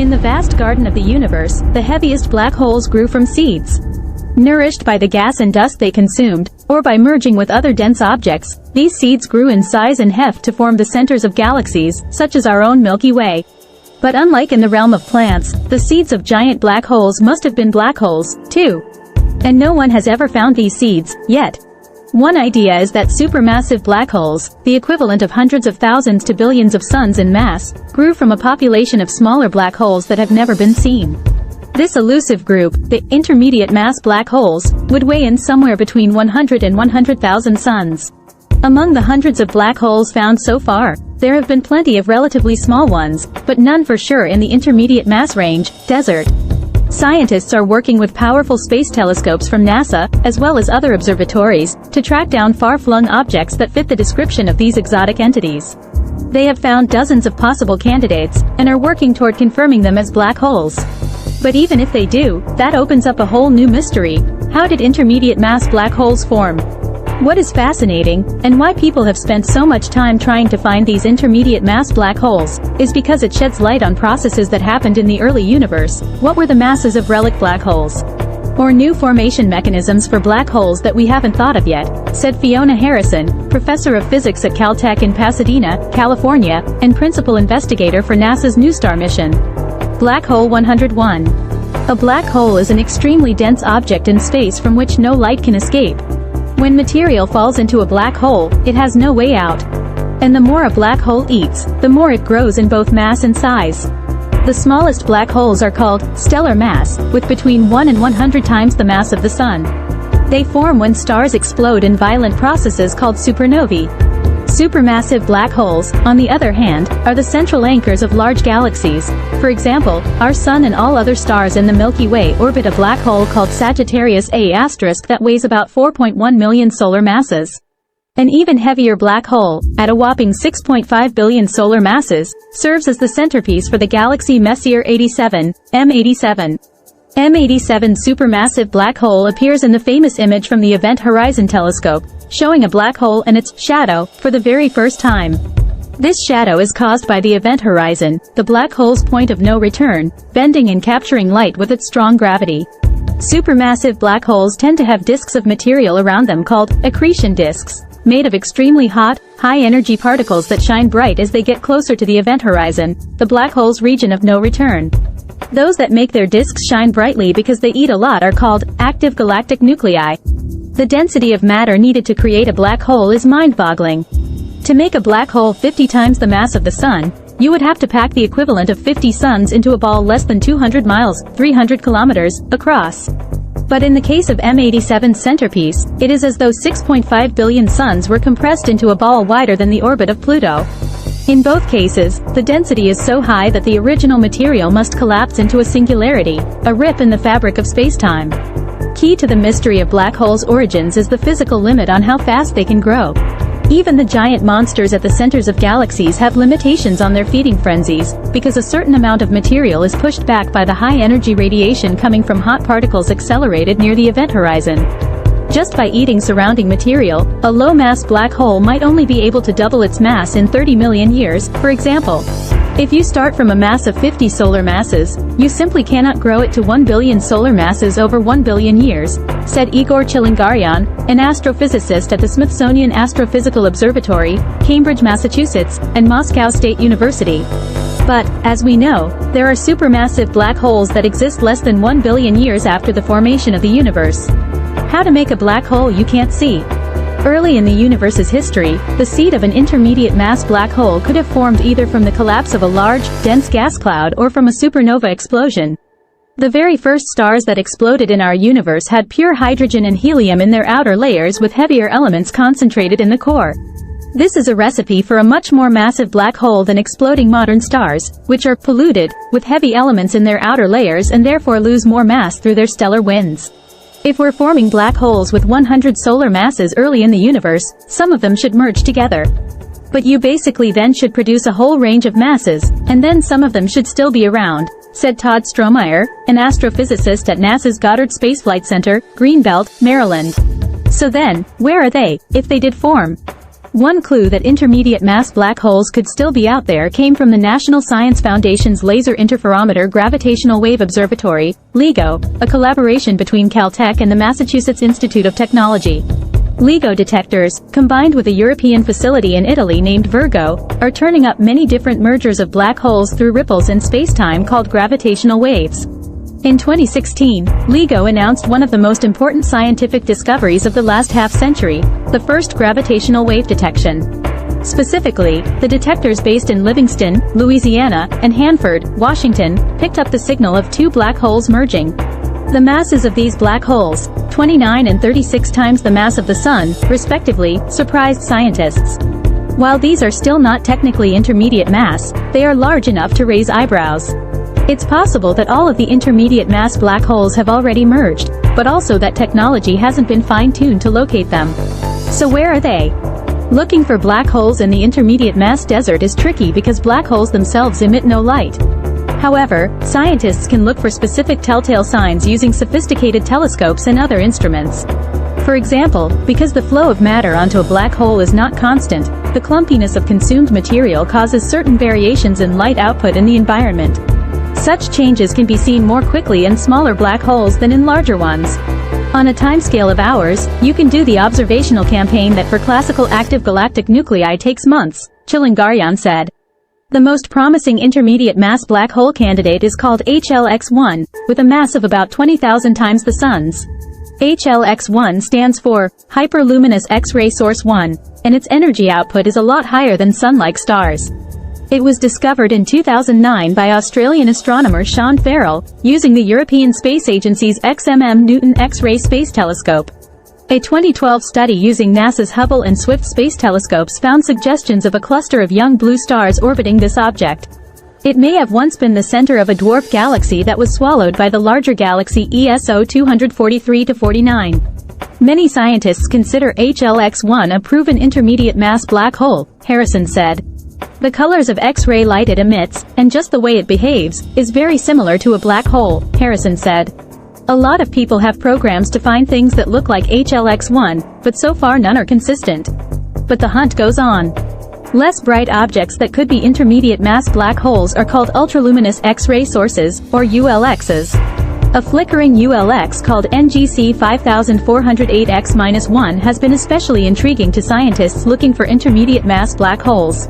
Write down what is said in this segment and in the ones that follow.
In the vast garden of the universe, the heaviest black holes grew from seeds. Nourished by the gas and dust they consumed, or by merging with other dense objects, these seeds grew in size and heft to form the centers of galaxies, such as our own Milky Way. But unlike in the realm of plants, the seeds of giant black holes must have been black holes, too. And no one has ever found these seeds, yet. One idea is that supermassive black holes, the equivalent of hundreds of thousands to billions of suns in mass, grew from a population of smaller black holes that have never been seen. This elusive group, the intermediate mass black holes, would weigh in somewhere between 100 and 100,000 suns. Among the hundreds of black holes found so far, there have been plenty of relatively small ones, but none for sure in the intermediate mass range, desert. Scientists are working with powerful space telescopes from NASA, as well as other observatories, to track down far-flung objects that fit the description of these exotic entities. They have found dozens of possible candidates, and are working toward confirming them as black holes. But even if they do, that opens up a whole new mystery. How did intermediate mass black holes form? What is fascinating, and why people have spent so much time trying to find these intermediate mass black holes, is because it sheds light on processes that happened in the early universe. What were the masses of relic black holes? Or new formation mechanisms for black holes that we haven't thought of yet, said Fiona Harrison, professor of physics at Caltech in Pasadena, California, and principal investigator for NASA's NuSTAR mission. Black Hole 101. A black hole is an extremely dense object in space from which no light can escape. When material falls into a black hole, it has no way out. And the more a black hole eats, the more it grows in both mass and size. The smallest black holes are called stellar mass, with between 1 and 100 times the mass of the Sun. They form when stars explode in violent processes called supernovae. Supermassive black holes, on the other hand, are the central anchors of large galaxies. For example, our Sun and all other stars in the Milky Way orbit a black hole called Sagittarius A** that weighs about 4.1 million solar masses. An even heavier black hole, at a whopping 6.5 billion solar masses, serves as the centerpiece for the galaxy Messier 87, M87. M87 supermassive black hole appears in the famous image from the Event Horizon Telescope, showing a black hole and its shadow for the very first time. This shadow is caused by the event horizon, the black hole's point of no return, bending and capturing light with its strong gravity. Supermassive black holes tend to have disks of material around them called accretion disks, made of extremely hot, high-energy particles that shine bright as they get closer to the event horizon, the black hole's region of no return. Those that make their disks shine brightly because they eat a lot are called active galactic nuclei. The density of matter needed to create a black hole is mind-boggling. To make a black hole 50 times the mass of the Sun, you would have to pack the equivalent of 50 suns into a ball less than 200 miles, 300 kilometers, across. But in the case of M87's centerpiece, it is as though 6.5 billion suns were compressed into a ball wider than the orbit of Pluto. In both cases, the density is so high that the original material must collapse into a singularity, a rip in the fabric of space-time. Key to the mystery of black holes' origins is the physical limit on how fast they can grow. Even the giant monsters at the centers of galaxies have limitations on their feeding frenzies, because a certain amount of material is pushed back by the high-energy radiation coming from hot particles accelerated near the event horizon. Just by eating surrounding material, a low-mass black hole might only be able to double its mass in 30 million years, for example. If you start from a mass of 50 solar masses, you simply cannot grow it to 1 billion solar masses over 1 billion years, said Igor Chilingarian, an astrophysicist at the Smithsonian Astrophysical Observatory, Cambridge, Massachusetts, and Moscow State University. But, as we know, there are supermassive black holes that exist less than 1 billion years after the formation of the universe. How to make a black hole you can't see. Early in the universe's history, the seed of an intermediate mass black hole could have formed either from the collapse of a large, dense gas cloud or from a supernova explosion. The very first stars that exploded in our universe had pure hydrogen and helium in their outer layers with heavier elements concentrated in the core. This is a recipe for a much more massive black hole than exploding modern stars, which are polluted, with heavy elements in their outer layers and therefore lose more mass through their stellar winds. If we're forming black holes with 100 solar masses early in the universe, some of them should merge together. But you basically then should produce a whole range of masses, and then some of them should still be around, said Todd Strohmeyer, an astrophysicist at NASA's Goddard Space Flight Center, Greenbelt, Maryland. So then, where are they, if they did form? One clue that intermediate mass black holes could still be out there came from the National Science Foundation's Laser Interferometer Gravitational Wave Observatory, LIGO, a collaboration between Caltech and the Massachusetts Institute of Technology. LIGO detectors, combined with a European facility in Italy named Virgo, are turning up many different mergers of black holes through ripples in spacetime called gravitational waves. In 2016, LIGO announced one of the most important scientific discoveries of the last half-century, the first gravitational wave detection. Specifically, the detectors based in Livingston, Louisiana, and Hanford, Washington, picked up the signal of two black holes merging. The masses of these black holes, 29 and 36 times the mass of the Sun, respectively, surprised scientists. While these are still not technically intermediate mass, they are large enough to raise eyebrows. It's possible that all of the intermediate mass black holes have already merged, but also that technology hasn't been fine-tuned to locate them. So where are they? Looking for black holes in the intermediate mass desert is tricky because black holes themselves emit no light. However, scientists can look for specific telltale signs using sophisticated telescopes and other instruments. For example, because the flow of matter onto a black hole is not constant, the clumpiness of consumed material causes certain variations in light output in the environment. Such changes can be seen more quickly in smaller black holes than in larger ones. On a timescale of hours, you can do the observational campaign that for classical active galactic nuclei takes months, Chilingarian said. The most promising intermediate mass black hole candidate is called HLX-1, with a mass of about 20,000 times the Sun's. HLX-1 stands for Hyperluminous X-ray Source 1, and its energy output is a lot higher than Sun-like stars. It was discovered in 2009 by Australian astronomer Sean Farrell, using the European Space Agency's XMM Newton X-ray Space Telescope. A 2012 study using NASA's Hubble and Swift space telescopes found suggestions of a cluster of young blue stars orbiting this object. It may have once been the center of a dwarf galaxy that was swallowed by the larger galaxy ESO 243-49. Many scientists consider HLX-1 a proven intermediate mass black hole, Harrison said. The colors of X-ray light it emits, and just the way it behaves, is very similar to a black hole, Harrison said. A lot of people have programs to find things that look like HLX-1, but so far none are consistent. But the hunt goes on. Less bright objects that could be intermediate mass black holes are called ultraluminous X-ray sources, or ULXs. A flickering ULX called NGC 5408X-1 has been especially intriguing to scientists looking for intermediate mass black holes.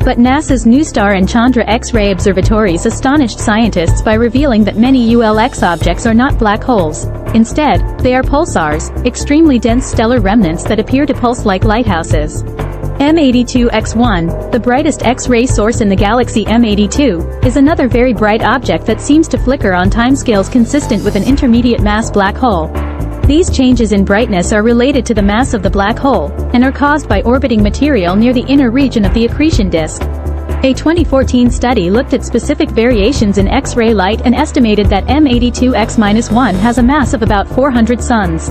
But NASA's NuSTAR and Chandra X-ray observatories astonished scientists by revealing that many ULX objects are not black holes. Instead, they are pulsars, extremely dense stellar remnants that appear to pulse like lighthouses. M82X1, the brightest X-ray source in the galaxy M82, is another very bright object that seems to flicker on timescales consistent with an intermediate mass black hole. These changes in brightness are related to the mass of the black hole, and are caused by orbiting material near the inner region of the accretion disk. A 2014 study looked at specific variations in X-ray light and estimated that M82X-1 has a mass of about 400 suns.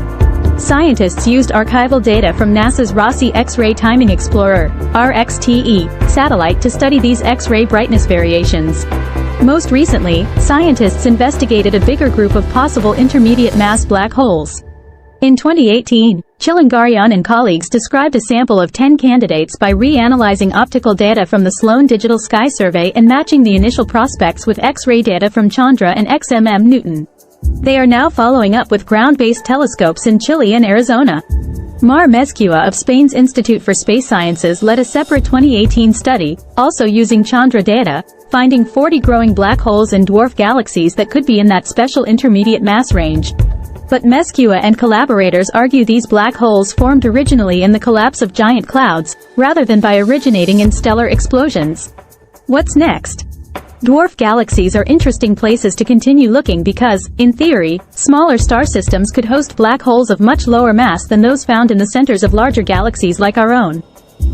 Scientists used archival data from NASA's Rossi X-ray Timing Explorer, RXTE, satellite to study these X-ray brightness variations. Most recently, scientists investigated a bigger group of possible intermediate mass black holes. In 2018, Chilingarian and colleagues described a sample of 10 candidates by reanalyzing optical data from the Sloan Digital Sky Survey and matching the initial prospects with X-ray data from Chandra and XMM Newton. They are now following up with ground-based telescopes in Chile and Arizona. Mar Mezcua of Spain's Institute for Space Sciences led a separate 2018 study, also using Chandra data, finding 40 growing black holes in dwarf galaxies that could be in that special intermediate mass range. But Mezcua and collaborators argue these black holes formed originally in the collapse of giant clouds, rather than by originating in stellar explosions. What's next? Dwarf galaxies are interesting places to continue looking because, in theory, smaller star systems could host black holes of much lower mass than those found in the centers of larger galaxies like our own.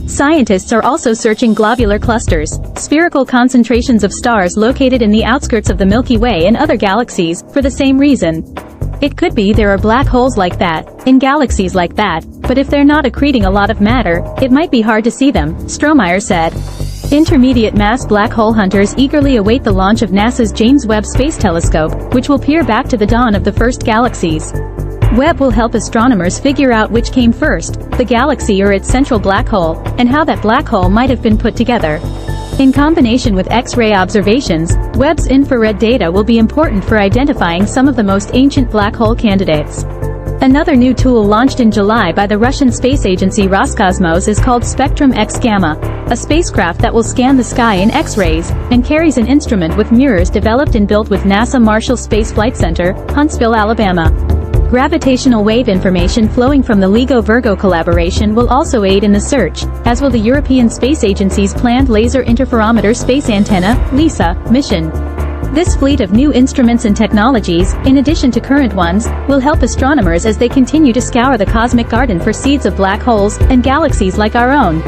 Scientists are also searching globular clusters, spherical concentrations of stars located in the outskirts of the Milky Way and other galaxies, for the same reason. It could be there are black holes like that, in galaxies like that, but if they're not accreting a lot of matter, it might be hard to see them, Strohmeyer said. Intermediate mass black hole hunters eagerly await the launch of NASA's James Webb Space Telescope, which will peer back to the dawn of the first galaxies. Webb will help astronomers figure out which came first, the galaxy or its central black hole, and how that black hole might have been put together. In combination with X-ray observations, Webb's infrared data will be important for identifying some of the most ancient black hole candidates. Another new tool launched in July by the Russian space agency Roscosmos is called Spectrum X-Gamma, a spacecraft that will scan the sky in X-rays, and carries an instrument with mirrors developed and built with NASA Marshall Space Flight Center, Huntsville, Alabama. Gravitational wave information flowing from the LIGO-Virgo collaboration will also aid in the search, as will the European Space Agency's planned Laser Interferometer Space Antenna, LISA, mission. This fleet of new instruments and technologies, in addition to current ones, will help astronomers as they continue to scour the cosmic garden for seeds of black holes and galaxies like our own.